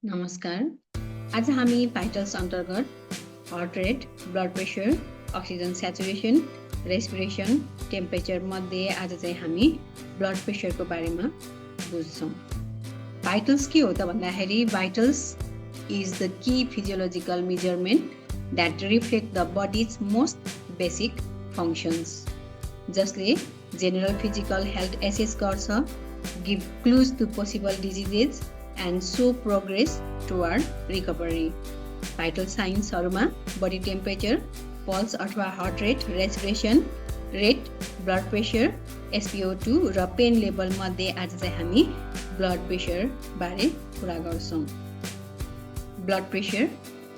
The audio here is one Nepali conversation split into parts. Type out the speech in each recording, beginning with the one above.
नमस्कार। आज हामी भाइटल्स अन्तर्गत heart rate, blood pressure, oxygen saturation, respiration, temperature मध्ये आज चाहिँ हामी ब्लड प्रेसरको बारेमा बुझ्छौँ। भाइटल्स के हो त भन्दाखेरि vitals is the key physiological measurement that reflect the body's most basic functions, जसले जेनरल फिजिकल हेल्थ एसेस गर्छ, give clues to possible diseases and show progress toward recovery. Vital signsहरुमा body temperature, pulse अथवा heart rate, respiration rate, blood pressure, SpO2 र pain level मध्ये आज चाहिँ हामी blood pressure बारे कुरा गर्छौं। blood pressure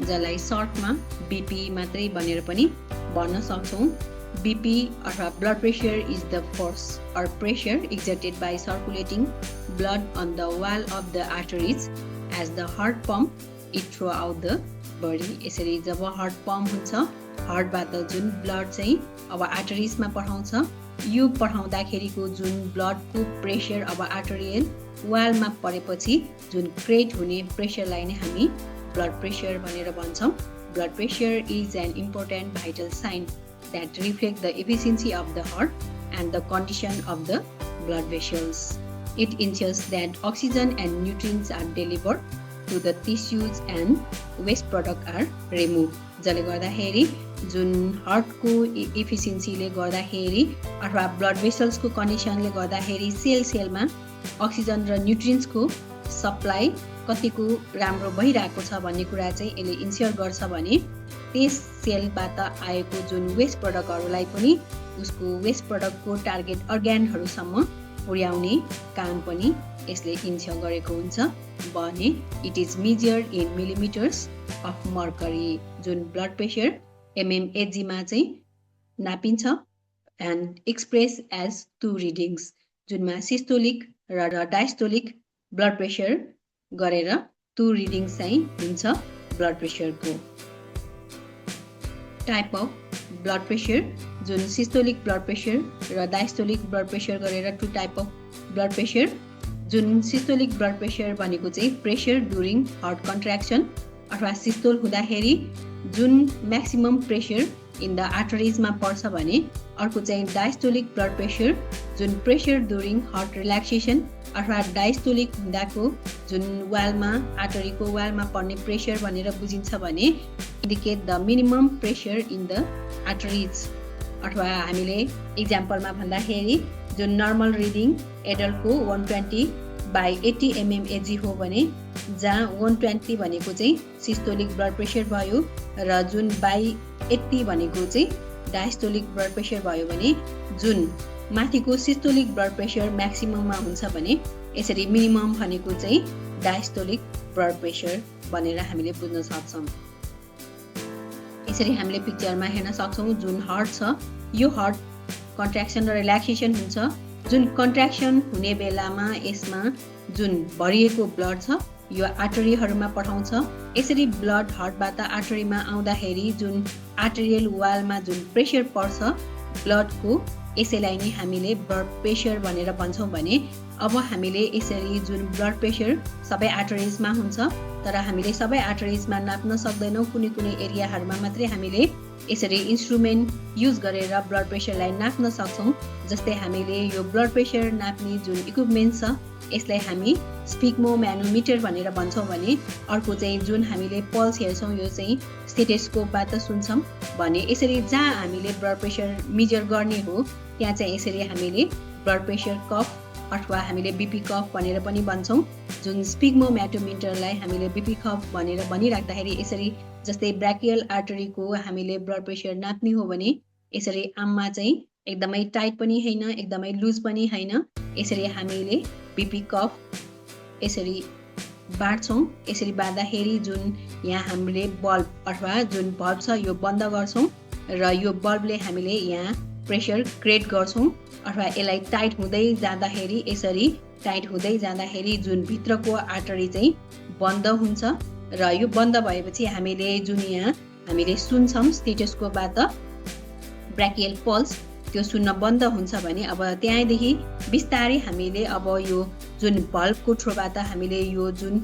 जसलाई सर्टमा BP मात्रै भनेर पनि भन्न सक्छौं। BP अथवा blood pressure is the force or pressure exerted by circulating blood on the wall of the arteries as the heart pump it throughout the body. यसरी जब हार्ट पम्प हुन्छ, हार्टबाट जुन ब्लड चाहिँ अब आर्टरिजमा पठाउँछ, यो पठाउँदाखेरिको जुन ब्लडको प्रेसर अब आर्टरियल वालमा परेपछि जुन क्रिएट हुने प्रेसरलाई नै हामी ब्लड प्रेसर भनेर भन्छौं। Blood pressure is an important vital sign that reflect the efficiency of the heart and the condition of the blood vessels. It ensures that oxygen and nutrients are delivered to the tissues and waste products are removed. जसले गर्दाखेरि जुन हार्टको एफिसिएन्सीले गर्दाखेरि अथवा ब्लड भेसल्सको कन्डिसनले गर्दाखेरि सेलमा अक्सिजन र न्युट्रिएन्ट्सको सप्लाई कतिको राम्रो भइरहेको छ भन्ने कुरा चाहिँ यसले इन्स्योर गर्छ भने त्यस सेलबाट आएको जुन वेस्ट प्रडक्टहरूलाई पनि उसको वेस्ट प्रडक्टको टार्गेट अर्ग्यानहरूसम्म पुर्याउने काम पनि यसले इन्स्योर गरेको हुन्छ भने it is measured in millimetres of mercury. जुन ब्लड प्रेसर mmHg मा चाहिँ नापिन्छ and express as two readings, जुनमा सिस्टोलिक र डायस्टोलिक ब्लड प्रेसर गरेर टु रिडिङ्स चाहिँ हुन्छ ब्लड प्रेसरको। टाइप अफ ब्लड प्रेसर, जुन सिस्टोलिक ब्लड प्रेसर र डायस्टोलिक ब्लड प्रेसर गरेर two type of blood pressure. जुन सिस्टोलिक ब्लड प्रेसर भनेको चाहिँ प्रेसर ड्युरिङ हार्ट कन्ट्र्याक्सन अथवा सिस्टोल हुँदाखेरि जुन म्याक्सिमम प्रेसर इन द आर्टरिजमा पर्छ भने, अर्को चाहिँ डायस्टोलिक ब्लड प्रेसर जुन प्रेसर ड्युरिङ हार्ट रिल्याक्सेसन अथवा डायस्टोलिक हुँदाको जुन वालमा आर्टरीको वालमा पर्ने प्रेसर भनेर बुझिन्छ भने indicate the minimum pressure in the arteries. अथवा हामीले इक्जाम्पलमा भन्दाखेरि जुन नर्मल रिडिङ एडल्टको 120/80 mmHg हो भने जहाँ 120 भनेको चाहिँ सिस्टोलिक ब्लड प्रेसर भयो र जुन 80 भनेको चाहिँ डायस्टोलिक ब्लड प्रेसर भयो भने जुन माथिको सिस्टोलिक ब्लड प्रेसर म्याक्सिमममा हुन्छ भने यसरी मिनिमम भनेको चाहिँ डायस्टोलिक ब्लड प्रेसर भनेर हामीले बुझ्न सक्छौँ। यसरी हामीले पिक्चरमा हेर्न सक्छौँ जुन हार्ट छ यो हार्ट कन्ट्र्याक्सन र रिल्याक्सेसन हुन्छ। जुन कन्ट्र्याक्सन हुने बेलामा यसमा जुन भरिएको ब्लड छ यो आर्टरीहरूमा पठाउँछ। यसरी ब्लड हार्टबाट आर्टरीमा आउँदाखेरि जुन आर्टरियल वालमा जुन प्रेसर पर्छ ब्लडको यसैलाई नै हामीले ब्लड प्रेसर भनेर भन्छौँ भने अब हामीले यसरी जुन ब्लड प्रेसर सबै आर्टरिजमा हुन्छ तर हामीले सबै आर्टरिजमा नाप्न सक्दैनौँ, कुनै एरियाहरूमा मात्रै हामीले यसरी इन्स्ट्रुमेन्ट युज गरेर ब्लड प्रेसरलाई नाप्न सक्छौँ। जस्तै हामीले यो ब्लड प्रेसर नाप्ने जुन इक्विपमेन्ट छ यसलाई हामी स्पिग्मोम्यानोमिटर भनेर भन्छौँ भने अर्को चाहिँ जुन हामीले पल्स हेर्छौँ यो चाहिँ स्टेथोस्कोपबाट सुन्छौँ भने यसरी जहाँ हामीले ब्लड प्रेसर मेजर गर्ने हो त्यहाँ चाहिँ यसरी हामीले ब्लड प्रेसर कफ अथवा हामीले बीपी कफ भनेर पनि भन्छौँ। जुन स्पिग्मोम्यानोमिटरलाई हामीले बीपी कफ भनेर भनिराख्दाखेरि यसरी जस्तै ब्राकियल आर्टरीको हामीले ब्लड प्रेसर नाप्ने हो भने यसरी आममा चाहिँ एकदमै टाइट पनि हैन एकदमै लुज पनि हैन, यसरी हामीले बीपी कफ यसरी बाँड्छौँ। यसरी बाँड्दाखेरि जुन यहाँ हामीले बल्ब अथवा जुन बल्ब छ यो बन्द गर्छौँ र यो बल्बले हामीले यहाँ प्रेसर क्रिएट गर्छौँ अथवा यसलाई टाइट हुँदै जाँदाखेरि यसरी टाइट हुँदै जाँदाखेरि जुन भित्रको आर्टरी चाहिँ बन्द हुन्छ र यो बन्द भएपछि हामीले जुन यहाँ हामीले सुन्छौँ स्टेथोस्कोपबाट ब्राकियल पल्स त्यो सुन्न बन्द हुन्छ भने अब त्यहाँदेखि बिस्तारै हामीले अब यो जुन बल्बको थ्रोबाट हामीले यो जुन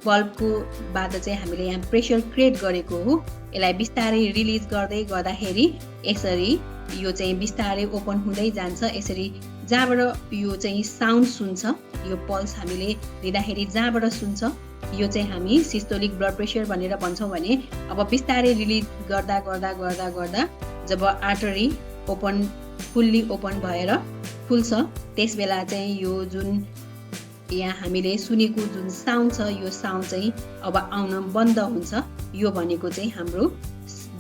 बल्बको बाट चाहिँ हामीले यहाँ प्रेसर क्रिएट गरेको हो। यसलाई बिस्तारै रिलिज गर्दै गर्दाखेरि यसरी यो चाहिँ बिस्तारै ओपन हुँदै जान्छ। यसरी जहाँबाट यो चाहिँ साउन्ड सुन्छ, यो पल्स हामीले लिँदाखेरि जहाँबाट सुन्छ यो चाहिँ हामी सिस्टोलिक ब्लड प्रेसर भनेर भन्छौँ भने अब बिस्तारै रिलिज गर्दा गर्दा गर्दा गर्दा जब आर्टरी ओपन फुल्ली ओपन भएर खुल्छ त्यसबेला चाहिँ यो जुन यहाँ हामीले सुनेको जुन साउन्ड छ यो साउन्ड चाहिँ अब आउन बन्द हुन्छ। यो भनेको चाहिँ हाम्रो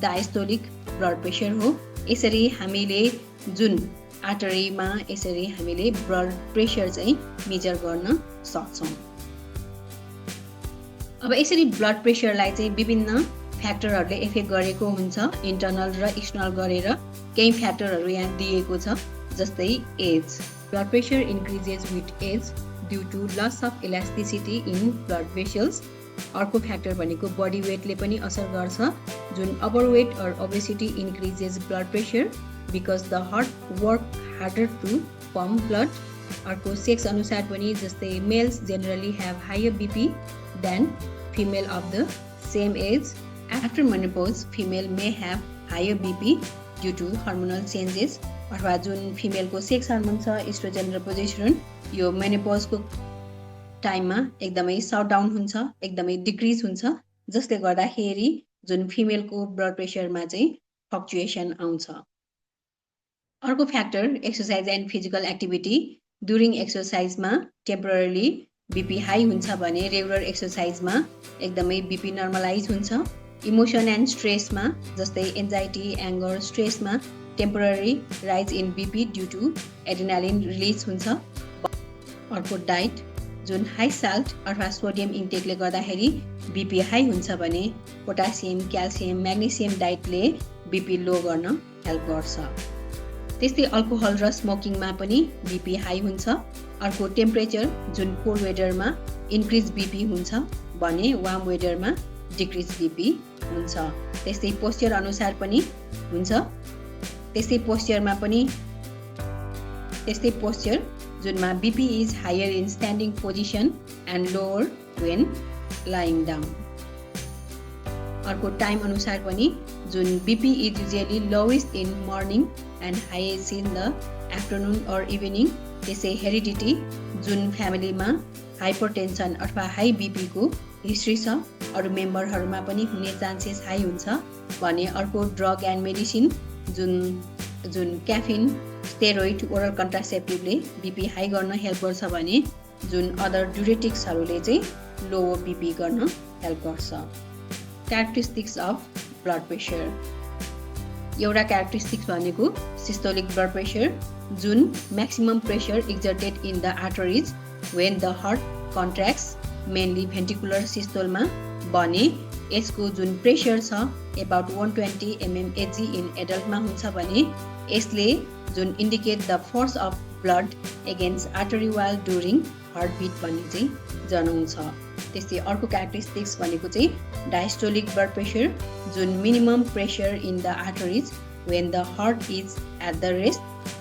डायस्टोलिक ब्लड प्रेसर हो। यसरी हामीले जुन आर्टरीमा यसरी हामीले ब्लड प्रेसर चाहिँ मेजर गर्न सक्छौँ। अब यसरी ब्लड प्रेसरलाई चाहिँ विभिन्न फ्याक्टरहरूले इफेक्ट गरेको हुन्छ, इन्टर्नल र एक्सटर्नल गरेर केही फ्याक्टरहरू यहाँ दिएको छ, जस्तै age. Blood pressure increases with age due to loss of elasticity in blood vessels. अर्को फ्याक्टर भनेको बडी वेटले पनि असर गर्छ, जुन overweight or obesity increases blood pressure because the heart work harder to pump blood. अर्को सेक्स अनुसार पनि, जस्तै males generally have higher BP than female of the same age. After menopause, female may have higher BP due to hormonal changes. अथवा जुन फिमेलको सेक्स हार्मोन छ एस्ट्रोजन र प्रोजेस्टेरोन यो मेनोपजको टाइममा एकदमै सट डाउन हुन्छ, एकदमै डिक्रिज हुन्छ, जसले गर्दाखेरि जुन फिमेलको ब्लड प्रेसरमा चाहिँ फ्लक्चुएसन आउँछ। अर्को factor exercise and physical activity. During एक्सरसाइजमा टेम्पोररी बीपी हाई हुन्छ भने रेगुलर एक्सरसाइजमा एकदमै बीपी नर्मलाइज हुन्छ। इमोसन एन्ड स्ट्रेसमा, जस्तै एन्जाइटी, एङ्गर, स्ट्रेसमा temporary rise in BP due to adrenaline release हुन्छ। अर्को डाइट, जुन हाई साल्ट अथवा सोडियम इन्टेकले गर्दाखेरि बीपी हाई हुन्छ भने पोटासियम, क्याल्सियम, म्याग्नेसियम डाइटले बीपी लो गर्न हेल्प गर्छ। त्यस्तै अल्कोहल र स्मोकिङमा पनि बीपी हाई हुन्छ। अर्को टेम्परेचर, जुन कोल्ड वेदरमा इन्क्रिज बीपी हुन्छ भने वार्म वेदरमा डिक्रिज बीपी हुन्छ। त्यस्तै पोस्चर अनुसार पनि हुन्छ। त्यस्तै पोस्चर जुनमा BP is higher in standing position and lower when lying down. अर्को टाइम अनुसार पनि, जुन BP is usually lowest in morning and highest in the afternoon or evening. त्यसै हेरिडिटी, जुन फ्यामिलीमा हाइपरटेन्सन अथवा हाई बीपीको हिस्ट्री छ अरू मेम्बरहरूमा पनि हुने चान्सेस हाई हुन्छ भने। अर्को ड्रग एन्ड मेडिसिन, जुन क्याफिन, स्टेरोइड, ओरल कन्ट्रासेप्टिभले बीपी हाई गर्न हेल्प गर्छ भने जुन अदर ड्युरेटिक्सहरूले चाहिँ लो बीपी गर्न हेल्प गर्छ। Characteristics of blood pressure. एउटा क्यारेक्टरिस्टिक्स भनेको सिस्टोलिक ब्लड प्रेसर, जुन maximum pressure exerted in the arteries when the heart contracts, mainly ventricular सिस्टोलमा भने यसको जुन प्रेसर छ अबाउट 120 mmHg इन एडल्टमा हुन्छ भने यसले जुन indicate the force of blood against artery wall during heart beat भन्ने चाहिँ जनाउँछ। त्यस्तै अर्को क्यारेक्टरिस्टिक्स भनेको चाहिँ डायस्टोलिक ब्लड प्रेसर, जुन minimum pressure in the arteries when the heart is at the rest,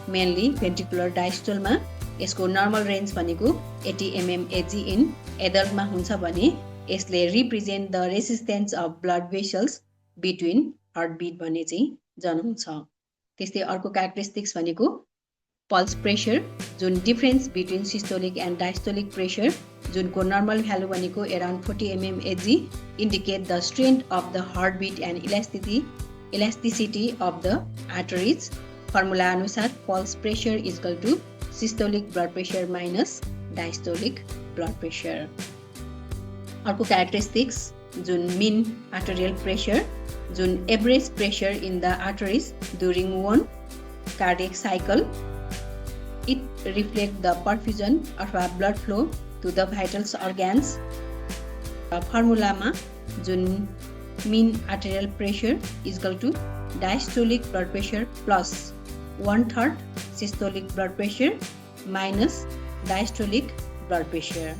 mainly ventricular डायस्टोलमा यसको नर्मल रेन्ज भनेको 80 mmHg इन एडल्टमा हुन्छ भने यसले represent the resistance of blood vessels between heart beat भन्ने चाहिँ जनाउँछ। त्यस्तै अर्को क्यारेक्टरिस्टिक्स भनेको पल्स प्रेसर, जुन difference between systolic and diastolic pressure, जुनको नर्मल भ्यालु भनेको around 40 mmHg, indicate the strength of the heart beat and elasticity of the arteries. Formula अनुसार pulse pressure is equal to systolic blood pressure minus diastolic blood pressure. अर्को क्यारेक्टरिस्टिक्स, जुन मिन आर्टरियल प्रेसर, जुन average pressure in the arteries during one cardiac cycle. It reflect the perfusion अथवा blood flow to the vitals organs. फर्मुलामा जुन mean arterial pressure is equal to diastolic blood pressure plus 1/3 systolic blood pressure minus diastolic blood pressure.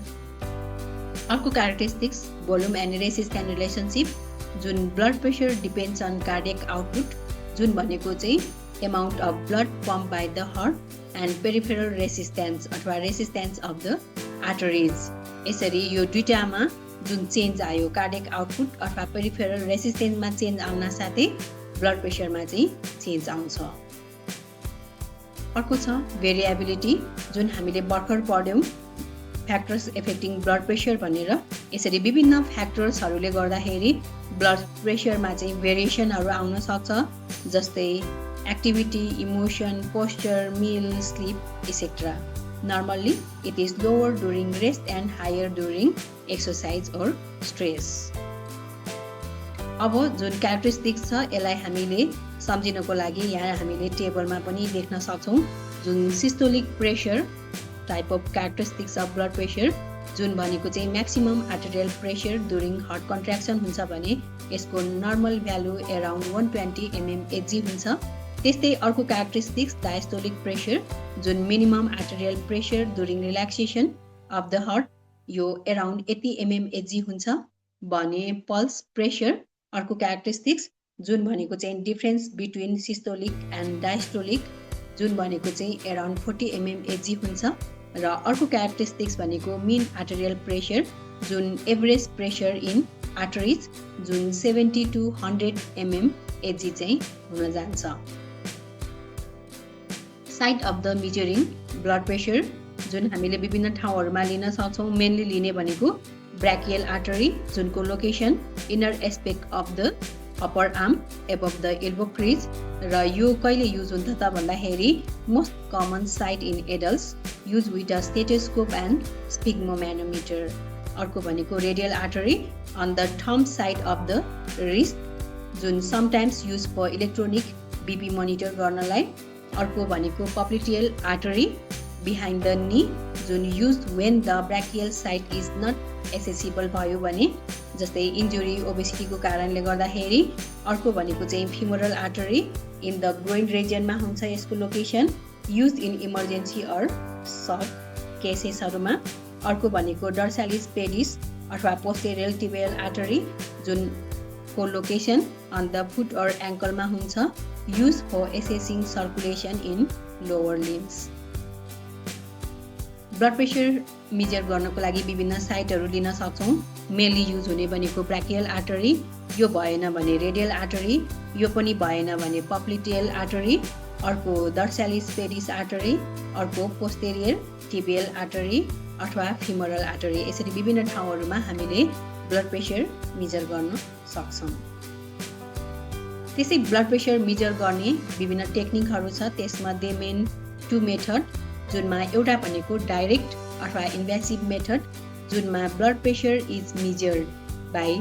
अर्को characteristics, volume and resistance relationship, जुन blood pressure depends on cardiac output, जुन भनेको चाहिँ amount of blood pump by the heart and peripheral resistance अथवा रेसिस्टेन्स अफ द आर्टरिज। यसरी यो दुईटामा जुन चेन्ज आयो कार्डियक आउटपुट अथवा पेरिफेरल रेसिस्टेन्समा चेन्ज आउन साथै ब्लड प्रेसरमा चाहिँ चेन्ज आउँछ। अर्को छ भेरिएबिलिटी, जुन हामीले भर्खर पढ्यौं फ्याक्टर्स एफेक्टिङ ब्लड प्रेसर भनेर। यसरी विभिन्न फ्याक्टर्सहरूले गर्दाखेरि ब्लड प्रेसरमा चाहिँ भेरिएसनहरू आउन सक्छ, जस्तै activity, emotion, posture, meal, sleep etcetera. Normally, it is lower during rest and higher during exercise or stress. अब जुन क्यारेक्टरिस्टिक्स छ यसलाई हामीले सम्झिनको लागि यहाँ हामीले टेबलमा पनि लेख्न सक्छौं। जुन systolic pressure type of characteristics of blood pressure, जुन भनेको चाहिँ maximum arterial pressure during heart contraction हुन्छ भने यसको नर्मल भ्यालु अराउन्ड 120 mmHg हुन्छ। त्यस्तै अर्को क्यारेक्टरिस्टिक्स डायस्टोलिक प्रेसर, जुन minimum arterial pressure during relaxation of the heart यो अराउन्ड 80 mmHg हुन्छ भने पल्स प्रेसर अर्को क्यारेक्टरिस्टिक्स, जुन भनेको चाहिँ difference between systolic and diastolic, जुन भनेको चाहिँ अराउन्ड 40 mmHg हुन्छ। र अर्को क्यारेक्टरिस्टिक्स भनेको मिन आर्टेरियल प्रेसर, जुन एभरेज प्रेसर इन आर्टरिज, जुन 70 to 100 mmHg चाहिँ हुन जान्छ। Site of the measuring blood pressure, जुन हामीले विभिन्न ठाउँहरूमा लिन सक्छौं। मेनली लिने भनेको ब्राकियल आर्टरी, जुनको location inner aspect of the upper arm above the elbow crease. र यो कहिले युज हुन्छ त भन्दाखेरि most common site in adults use with a stethoscope and sphygmomanometer. अर्को भनेको radial artery on the thumb side of the wrist, जुन sometimes use for electronic BP monitor गर्नलाई। अर्को भनेको popliteal artery behind the knee, जुन use when the brachial site is not accessible भयो भने, जस्तै इन्जुरी ओबेसिटीको कारणले गर्दाखेरि। अर्को भनेको चाहिँ femoral artery in the groin रिजनमा हुन्छ यसको location, use in emergency or short केसेसहरूमा। अर्को भनेको डर्सालिस पेडिस अथवा पोस्टेरियल टिबियल आर्टरी, जुन को location on the foot or एङ्कलमा हुन्छ, use for assessing circulation in lower limbs. Blood pressure measure गर्नको लागि विभिन्न साइटहरू लिन सक्छौं। मेनली युज हुने भनेको ब्राकियल आर्टरी, यो भएन भने रेडियल आर्टरी, यो पनि भएन भने पप्लिटियल आर्टरी, अर्को डर्सालिस पेडिस आर्टरी, अर्को पोस्टेरियर टिबियल आर्टरी अथवा फिमोरल आर्टरी। यसरी विभिन्न ठाउँहरूमा हामीले ब्लड प्रेसर मेजर गर्न सक्छौं। त्यसै ब्लड प्रेसर मेजर गर्ने विभिन्न टेक्निकहरू छ। त्यसमध्ये मेन 2 मेथड, जुनमा एउटा भनेको डाइरेक्ट अथवा इन्भेसिभ मेथड, जुनमा blood pressure is measured by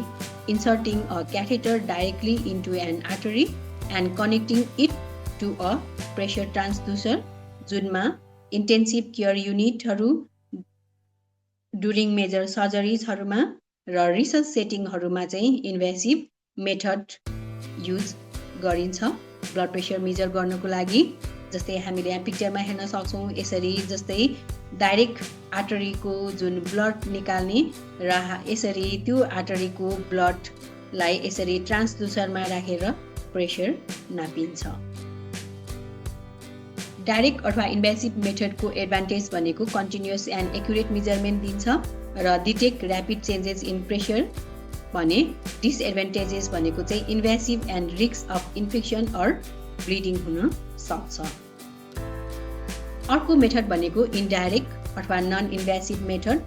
inserting a catheter directly into an artery and connecting it to a pressure transducer, जुनमा इन्टेन्सिभ केयर युनिटहरू ड्युरिङ मेजर सर्जरिजहरूमा र रिसर्च सेटिङहरूमा चाहिँ इन्भेसिभ मेथड युज गरिन्छ ब्लड प्रेसर मेजर गर्नको लागि। जस्तै हामीले यहाँ पिक्चरमा हेर्न सक्छौं यसरी, जस्तै डाइरेक्ट आर्टरीको जुन ब्लड निकाल्ने र यसरी त्यो आर्टरीको ब्लडलाई यसरी ट्रान्सड्युसरमा राखेर प्रेसर नापिन्छ। डाइरेक्ट अथवा इन्भेसिभ मेथडको एडभान्टेज भनेको कन्टिन्युअस एन्ड एक्युरेट मेजरमेन्ट दिन्छ र detect rapid changes in pressure भने डिसएडभान्टेजेस भनेको चाहिँ invasive and risk of infection or bleeding हुन सक्छ। अर्को मेथड भनेको इन्डाइरेक्ट अथवा नन इन्भेसिभ मेथड,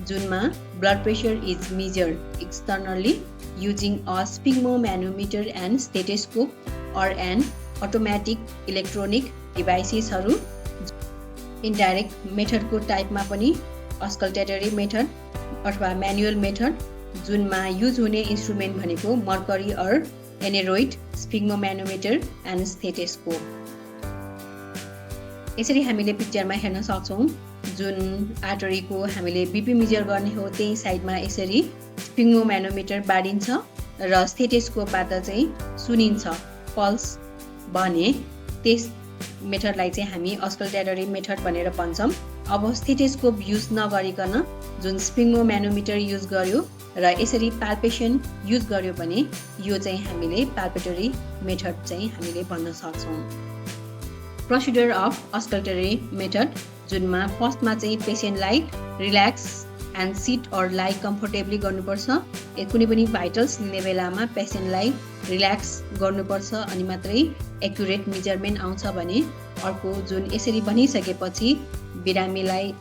जुनमा blood pressure is measured externally using a sphygmomanometer and stethoscope or an automatic electronic डिभाइसेसहरू। इन्डाइरेक्ट मेथडको टाइपमा पनि अस्कल्टेटरी मेथड अथवा म्यानुअल मेथड, जुनमा युज हुने इन्स्ट्रुमेन्ट भनेको मर्करी अर एनेरोइड, स्फिग्मोम्यानोमिटर एन्ड स्टेथोस्कोप। यसरी हामीले पिक्चरमा हेर्न सक्छौं, जुन आर्टरीको हामीले बीपी मेजर गर्ने हो त्यही साइडमा यसरी स्फिग्मोम्यानोमिटर बाडिन्छ र स्टेथोस्कोपबाट चाहिँ सुनिन्छ पल्स भने त्यस मेथडलाई चाहिँ हामी अस्कल्टेटरी मेथड भनेर भन्छौं। अब स्टेथोस्कोप युज नगरिकन जुन स्फिग्मोम्यानोमिटर युज गर्यो र यसरी पाल्पेसन युज गर्यो भने यो चाहिँ हामीले पाल्पेटरी मेथड चाहिँ हामीले भन्न सक्छौं। प्रोसिडर अफ अस्कल्टेटरी मेथड, जुनमा फर्स्टमा चाहिँ पेसेन्टलाई रिल्याक्स एन्ड सिट अर लाई कम्फर्टेबली गर्नुपर्छ। कुनै पनि भाइटल्स लिने बेलामा पेसेन्टलाई रिल्याक्स गर्नुपर्छ अनि मात्रै एक्युरेट मेजरमेन्ट आउँछ भने। अर्को जुन यसरी भनिसकेपछि बिरामीलाई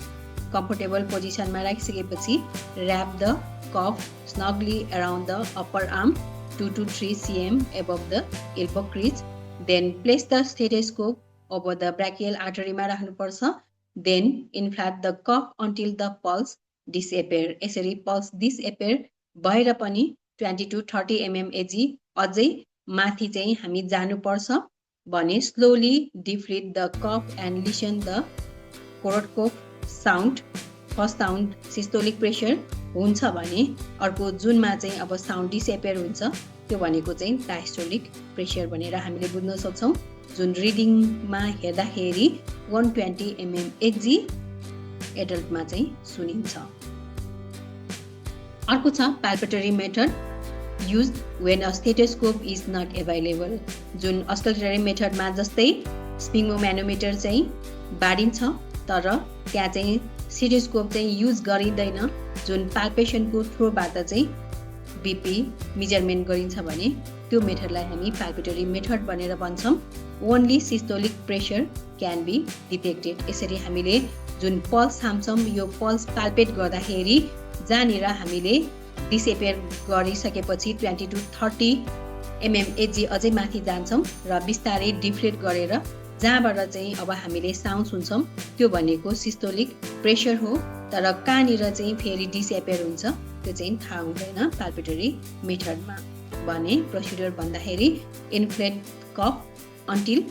कम्फर्टेबल पोजिसनमा राखिसकेपछि wrap the cuff snugly around the upper arm 2 to 3 cm above the elbow crease. Then place the stethoscope over the brachial artery मा राख्नुपर्छ। Then inflate the cuff until the pulse disappear. यसरी pulse disappear भएर पनि 20 to 30 mm AG अझै माथि चाहिँ हामी जानुपर्छ भने slowly deflate the cuff and listen the cough sound. First sound systolic pressure हुन्छ भने अर्को जुनमा चाहिँ अब साउन्ड डिसेपियर हुन्छ त्यो भनेको चाहिँ डायस्टोलिक प्रेसर भनेर हामीले बुझ्न सक्छौँ। जुन रिडिङमा हेर्दाखेरि 120 mm एचजी एडल्टमा चाहिँ सुनिन्छ। अर्को छ palpatory method use when a stethoscope is not available. जुन अस्कल्टरी मेथडमा जस्तै स्पिङ्गोम्यानोमिटर चाहिँ बाँडिन्छ तर त्यहाँ चाहिँ स्टेथोस्कोप चाहिँ युज गरिँदैन। जुन पाल्पेसनको थ्रोबाट चाहिँ बिपी मेजरमेन्ट गरिन्छ भने त्यो मेथडलाई हामी पाल्पेटरी मेथड भनेर भन्छौँ। Only systolic pressure can be detected. यसरी हामीले जुन पल्स थाम्छौँ यो पल्स पाल्पेट गर्दाखेरि जहाँनिर हामीले डिसेपियर गरिसकेपछि 20 to 30 mm एचजी अझै माथि जान्छौँ र बिस्तारै डिफ्लेट गरेर जहाँबाट चाहिँ अब हामीले साउन्ड सुन्छौँ त्यो भनेको सिस्टोलिक प्रेसर हो। तर कहाँनिर चाहिँ फेरि डिसेपियर हुन्छ त्यो चाहिँ थाहा हुँदैन पाल्पेटरी मेथडमा। भने प्रोसिड्युर भन्दाखेरि inflate cuff until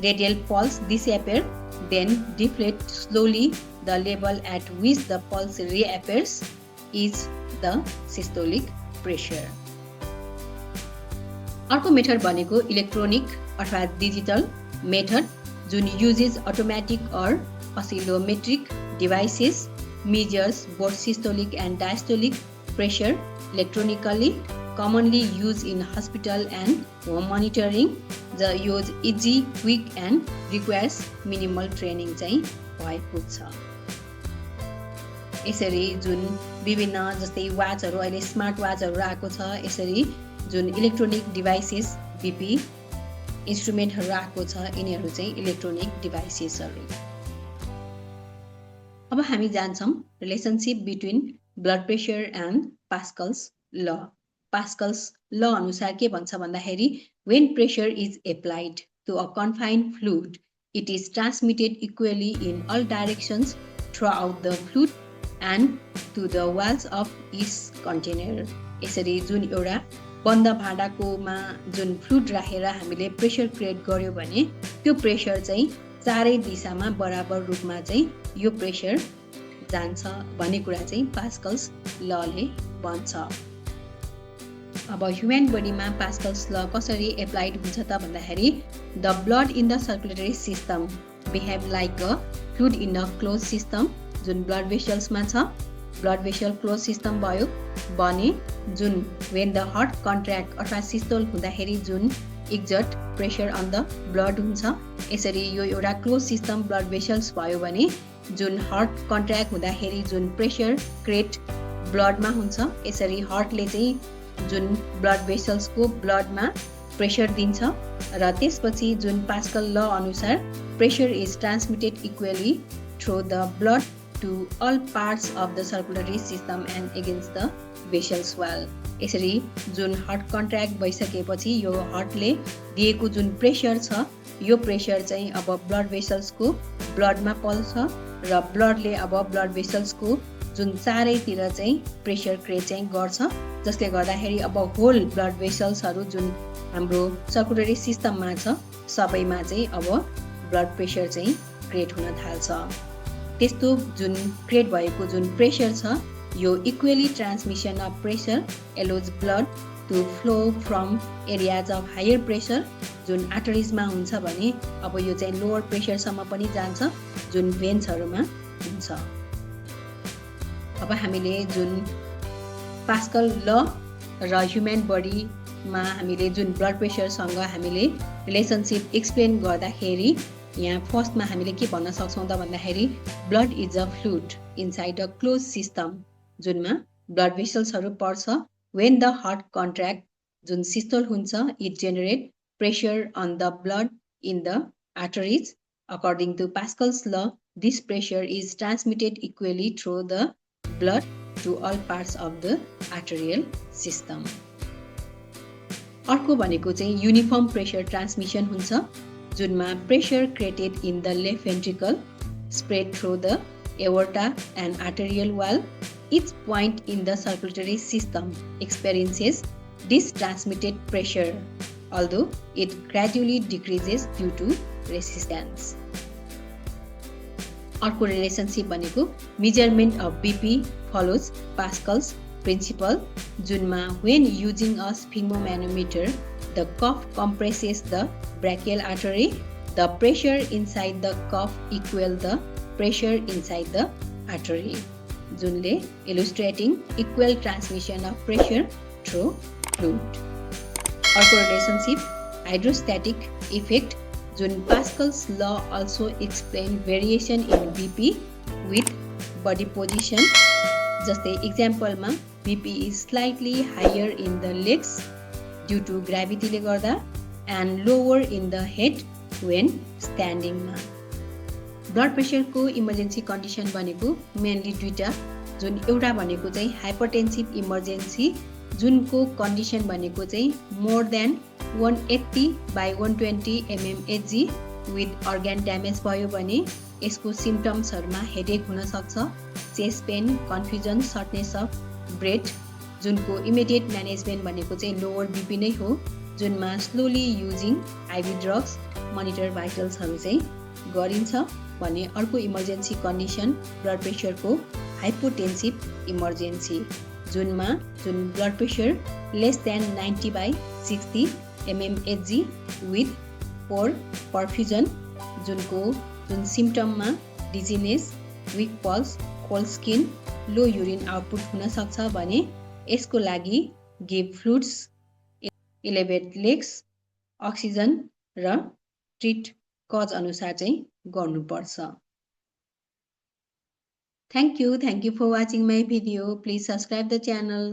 radial pulse disappear then deflate slowly the level at which the pulse reappears is the systolic pressure. अर्को मेथड भनेको इलेक्ट्रोनिक अथवा डिजिटल मेथड जुन uses automatic or oscillometric devices measures both systolic and diastolic pressure electronically, commonly used in hospital and home monitoring. The use easy, quick and requires minimal training चाहिँ भएको छ। यसरी जुन विभिन्न जस्तै वाचहरू अहिले स्मार्ट वाचहरू आएको छ यसरी जुन इलेक्ट्रोनिक डिभाइसेस बिपी इन्स्ट्रुमेन्टहरू आएको छ यिनीहरू चाहिँ इलेक्ट्रोनिक डिभाइसेसहरू। अब हामी जान्छौँ relationship between blood pressure and Pascal's law. Pascal's law अनुसार के भन्छ भन्दाखेरि when pressure is applied to a confined fluid it is transmitted equally in all directions throughout the fluid and to the walls of each container. यसरी जुन एउटा बन्द भाँडाकोमा जुन फ्लुइड राखेर हामीले प्रेसर क्रिएट गर्यो भने त्यो प्रेसर चाहिँ चारै दिशामा बराबर रूपमा चाहिँ यो प्रेसर जान्छ भन्ने कुरा चाहिँ पास्कल्स लले भन्छ। अब ह्युमन बडीमा पास्कल्स ल कसरी एप्लाइड हुन्छ त भन्दाखेरि the blood in the circulatory system behave like a fluid in a close system. जुन ब्लड भेसल्समा छ ब्लड भेसल क्लोज सिस्टम भयो भने जुन वेन द हार्ट कन्ट्र्याक्ट अथवा सिस्टोल हुँदाखेरि जुन exert pressure on the blood हुन्छ। यसरी यो एउटा क्लोज सिस्टम ब्लड भेसल्स भयो भने जुन हार्ट कन्ट्र्याक्ट हुँदाखेरि जुन प्रेसर क्रिएट ब्लडमा हुन्छ। यसरी हार्टले चाहिँ जुन ब्लड भेसल्सको ब्लडमा प्रेसर दिन्छ र त्यसपछि जुन पास्कल ल अनुसार pressure is transmitted equally through the blood to all parts of the circulatory system and against the vessels wall. यसरी जुन हार्ट कन्ट्र्याक्ट भइसकेपछि यो हार्टले दिएको जुन प्रेसर छ यो प्रेसर चाहिँ अब ब्लड भेसल्सको ब्लडमा पल्छ र ब्लडले अब ब्लड भेसल्सको जुन चारैतिर चाहिँ प्रेसर क्रिएट चाहिँ गर्छ जसले गर्दाखेरि अब होल ब्लड भेसल्सहरू जुन हाम्रो सर्कुलेटरी सिस्टममा छ सबैमा चाहिँ अब ब्लड प्रेसर चाहिँ क्रिएट हुन थाल्छ। त्यस्तो जुन क्रिएट भएको जुन प्रेसर छ यो equally transmission of pressure allows blood to flow from areas of higher pressure जुन आर्टरिजमा हुन्छ भने अब यो चाहिँ लोवर प्रेसरसम्म पनि जान्छ जुन भेन्सहरूमा हुन्छ। अब हामीले जुन पास्कल ल र ह्युमन बडीमा हामीले जुन ब्लड प्रेसरसँग हामीले रिलेसनसिप एक्सप्लेन गर्दाखेरि यहाँ फर्स्टमा हामीले के भन्न सक्छौँ त भन्दाखेरि blood is a fluid inside a close system जुनमा ब्लड भेसल्सहरू पर्छ when the heart contract जुन सिस्टोल हुन्छ it generate pressure on the blood in the arteries according to Pascal's law this pressure is transmitted equally through the blood to all parts of the arterial system अर्को भनेको चाहिँ युनिफर्म प्रेसर ट्रान्समिसन हुन्छ जुनमा pressure created in the left ventricle spread through the aorta and arterial wall each point in the circulatory system experiences this transmitted pressure although it gradually decreases due to resistance अर्को रिलेसनशिप भनेको measurement of BP follows Pascal's principle जुनमा when using a sphygmomanometer the cuff compresses the brachial artery the pressure inside the cuff equal the pressure inside the artery जुनले illustrating equal transmission of pressure through fluid अर्को रिलेसनशिप hydrostatic effect जुन Pascal's law also explain variation in BP with body position जस्तै एक्जाम्पलमा BP is slightly higher in the legs due to gravity ले गर्दा and lower in the head when standing मा ब्लड प्रेसर को इमर्जेन्सी कन्डिसन भनेको मेनली दुईटा जुन एउटा भनेको चाहिँ हाइपरटेन्सिभ इमर्जेन्सी जुनको कन्डिसन भनेको चाहिँ more than 180/120 mmHg with organ damage भयो भने यसको सिम्पटम्सहरुमा हेडेक हुन सक्छ chest pain confusion shortness of breath जुनको इमिडिएट म्यानेजमेन्ट भनेको चाहिँ लोवर बीपी नै हो जुनमा slowly using IV drugs monitor भाइटल्सहरु चाहिँ गरिन्छ भने अर्को इमर्जेन्सी कन्डिसन ब्लड प्रेसरको हाइपोटेन्सिभ इमर्जेन्सी जुनमा जुन blood pressure less than 90/60 mmHg with poor perfusion जुन सिम्पटममा dizziness weak pulse cold skin low urine output हुन सक्छ भने यसको लागि गिभ फ्लुइड्स इलेभेट लेग्स अक्सिजन र ट्रिट कज अनुसार चाहिँ गर्नुपर्छ Thank you for watching my video. Please subscribe the channel.